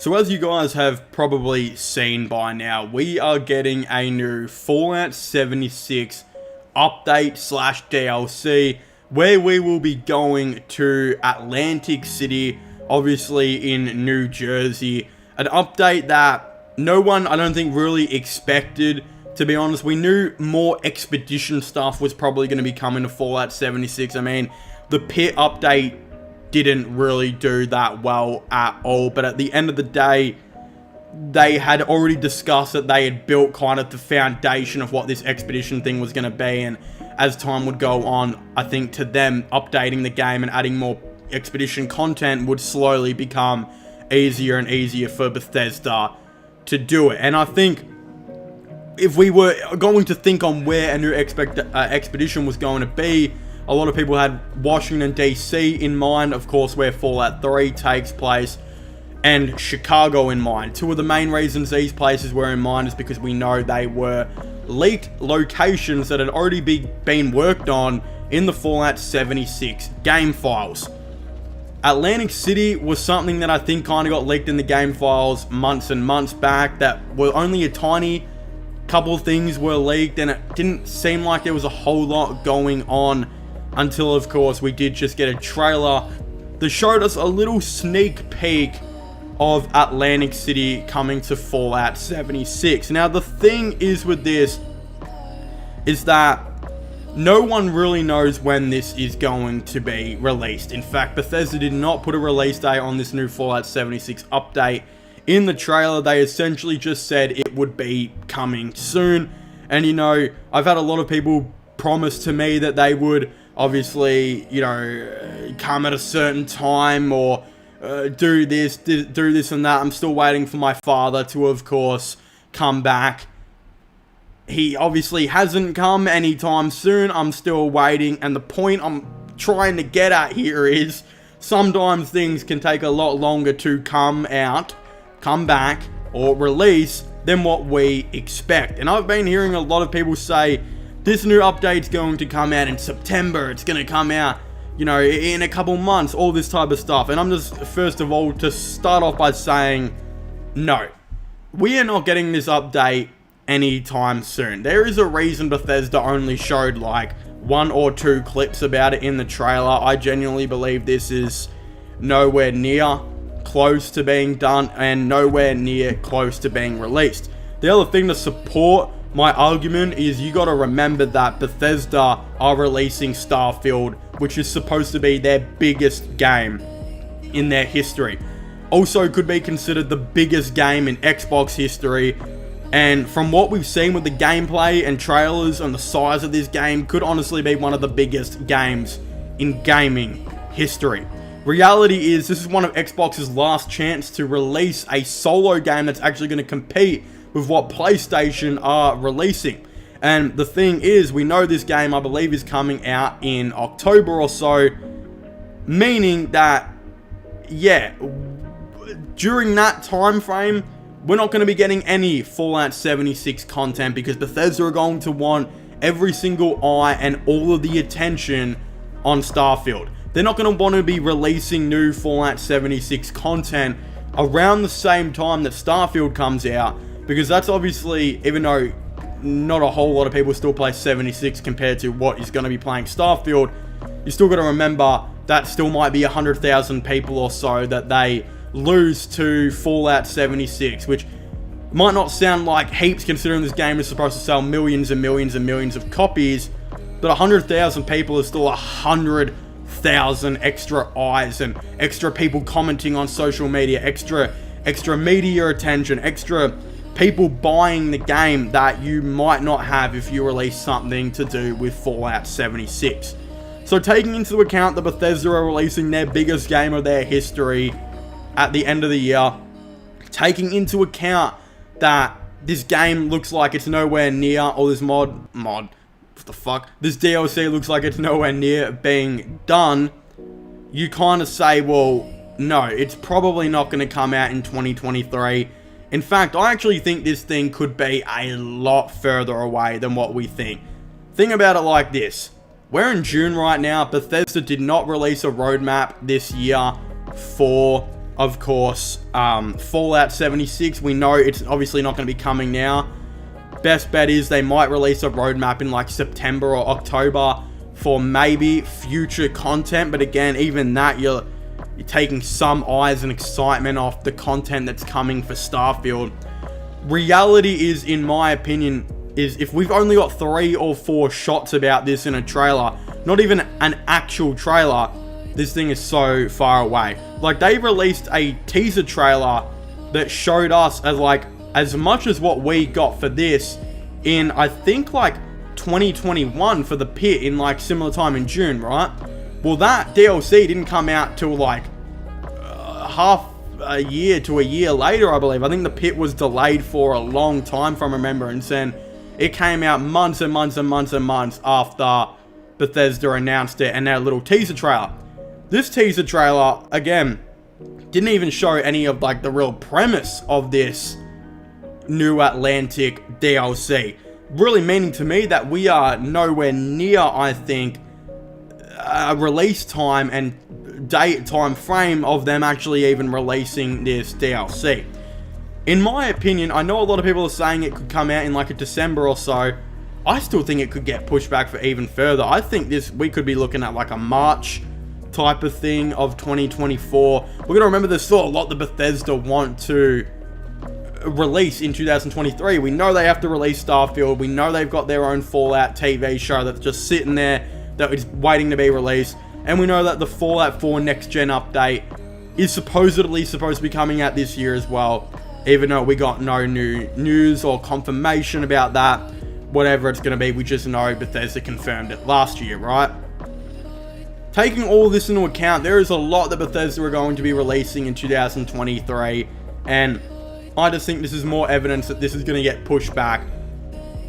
So as you guys have probably seen by now, we are getting a new Fallout 76 update slash DLC where we will be going to Atlantic City, obviously in New Jersey. An update that no one, I don't think, really expected. To be honest, we knew more expedition stuff was probably going to be coming to Fallout 76. I mean, the pit update didn't really do that well at all, but at the end of the day, they had already discussed that they had built kind of the foundation of what this expedition thing was going to be, and as time would go on, I think to them, updating the game and adding more expedition content would slowly become easier and easier for Bethesda to do it. And I think if we were going to think on where a new expedition was going to be, a lot of people had Washington, D.C. in mind, of course, where Fallout 3 takes place, and Chicago in mind. Two of the main reasons these places were in mind is because we know they were leaked locations that had already been worked on in the Fallout 76 game files. Atlantic City was something that I think kind of got leaked in the game files months and months back, that were only a tiny couple of things were leaked, and it didn't seem like there was a whole lot going on until, of course, we did just get a trailer that showed us a little sneak peek of Atlantic City coming to Fallout 76. Now, the thing is with this is that no one really knows when this is going to be released. In fact, Bethesda did not put a release date on this new Fallout 76 update in the trailer. They essentially just said it would be coming soon. And, you know, I've had a lot of people promise to me that they would obviously, you know, come at a certain time or do this and that. I'm still waiting for my father to, of course, come back. He obviously hasn't come anytime soon. I'm still waiting, and the point I'm trying to get at here is sometimes things can take a lot longer to come back, or release than what we expect. And I've been hearing a lot of people say this new update's going to come out in September, it's going to come out, you know, in a couple months, all this type of stuff. And I'm just, first of all, to start off by saying, no, we are not getting this update anytime soon. There is a reason Bethesda only showed like 1 or 2 clips about it in the trailer. I genuinely believe this is nowhere near close to being done and nowhere near close to being released. The other thing to support my argument is you got to remember that Bethesda are releasing Starfield, which is supposed to be their biggest game in their history. Also could be considered the biggest game in Xbox history. And from what we've seen with the gameplay and trailers and the size of this game, could honestly be one of the biggest games in gaming history. Reality is, this is one of Xbox's last chance to release a solo game that's actually going to compete with what PlayStation are releasing. And the thing is, we know this game, I believe, is coming out in October or so, meaning that, yeah, during that time frame, we're not going to be getting any Fallout 76 content, because Bethesda are going to want every single eye and all of the attention on Starfield. They're not going to want to be releasing new Fallout 76 content around the same time that Starfield comes out, because that's obviously, even though not a whole lot of people still play 76 compared to what is going to be playing Starfield, you still got to remember that still might be 100,000 people or so that they lose to Fallout 76, which might not sound like heaps considering this game is supposed to sell millions and millions and millions of copies, but 100,000 people is still 100,000 extra eyes and extra people commenting on social media, extra media attention, extra people buying the game that you might not have if you release something to do with Fallout 76. So taking into account that Bethesda are releasing their biggest game of their history at the end of the year, taking into account that this game looks like it's nowhere near, or this this DLC looks like it's nowhere near being done, you kind of say, well, no, it's probably not going to come out in 2023. In fact, I actually think this thing could be a lot further away than what we think. Think about it like this. We're in June right now. Bethesda did not release a roadmap this year for of course, Fallout 76. We know it's obviously not going to be coming now. Best bet is they might release a roadmap in like September or October for maybe future content. But again, even that, you're taking some eyes and excitement off the content that's coming for Starfield. Reality is, in my opinion, is if we've only got 3 or 4 shots about this in a trailer, not even an actual trailer, this thing is so far away. Like, they released a teaser trailer that showed us as much as what we got for this in, I think, like 2021 for the pit in like similar time in June, right? Well, that DLC didn't come out till like half a year to a year later, I believe. I think the pit was delayed for a long time from remembrance, and it came out months and months and months and months after Bethesda announced it and their little teaser trailer. This teaser trailer, again, didn't even show any of like the real premise of this new Atlantic DLC. Really meaning to me that we are nowhere near, I think, a release time and time frame of them actually even releasing this DLC. In my opinion, I know a lot of people are saying it could come out in like a December or so. I still think it could get pushed back for even further. I think we could be looking at like a March type of thing of 2024. We're going to remember there's still a lot that Bethesda want to release in 2023. We know they have to release Starfield. We know they've got their own Fallout TV show that's just sitting there that is waiting to be released. And we know that the Fallout 4 next gen update is supposedly supposed to be coming out this year as well, even though we got no new news or confirmation about that. Whatever it's going to be, we just know Bethesda confirmed it last year, right? Taking all this into account, there is a lot that Bethesda are going to be releasing in 2023, and I just think this is more evidence that this is going to get pushed back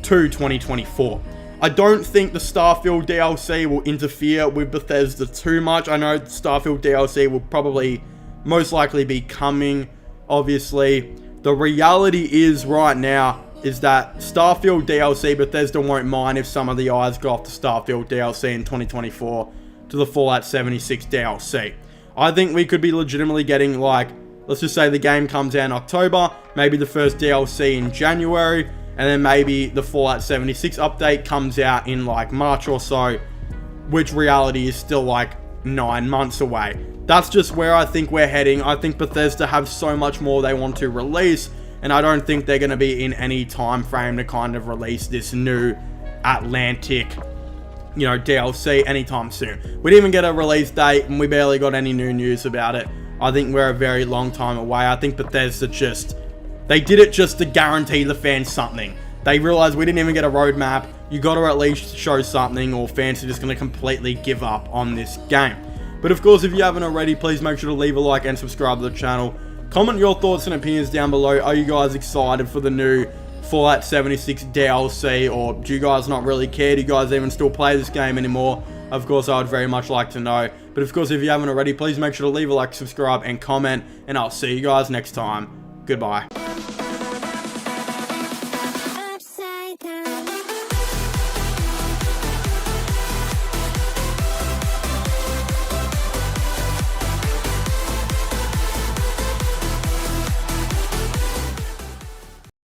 to 2024. I don't think the Starfield DLC will interfere with Bethesda too much. I know Starfield DLC will probably most likely be coming, obviously. The reality is right now is that Starfield DLC, Bethesda won't mind if some of the eyes go off the Starfield DLC in 2024 to the Fallout 76 DLC. I think we could be legitimately getting, like, let's just say the game comes out in October, maybe the first DLC in January, and then maybe the Fallout 76 update comes out in like March or so, which reality is still like 9 months away. That's just where I think we're heading. I think Bethesda have so much more they want to release, and I don't think they're going to be in any time frame to kind of release this new Atlantic, DLC anytime soon. We didn't even get a release date, and we barely got any new news about it. I think we're a very long time away. I think Bethesda they did it just to guarantee the fans something. They realized we didn't even get a roadmap. You got to at least show something, or fans are just going to completely give up on this game. But of course, if you haven't already, please make sure to leave a like and subscribe to the channel. Comment your thoughts and opinions down below. Are you guys excited for the new Fallout 76 DLC, or do you guys not really care? Do you guys even still play this game anymore? Of course, I would very much like to know. But of course, if you haven't already, please make sure to leave a like, subscribe, and comment. And I'll see you guys next time. Goodbye.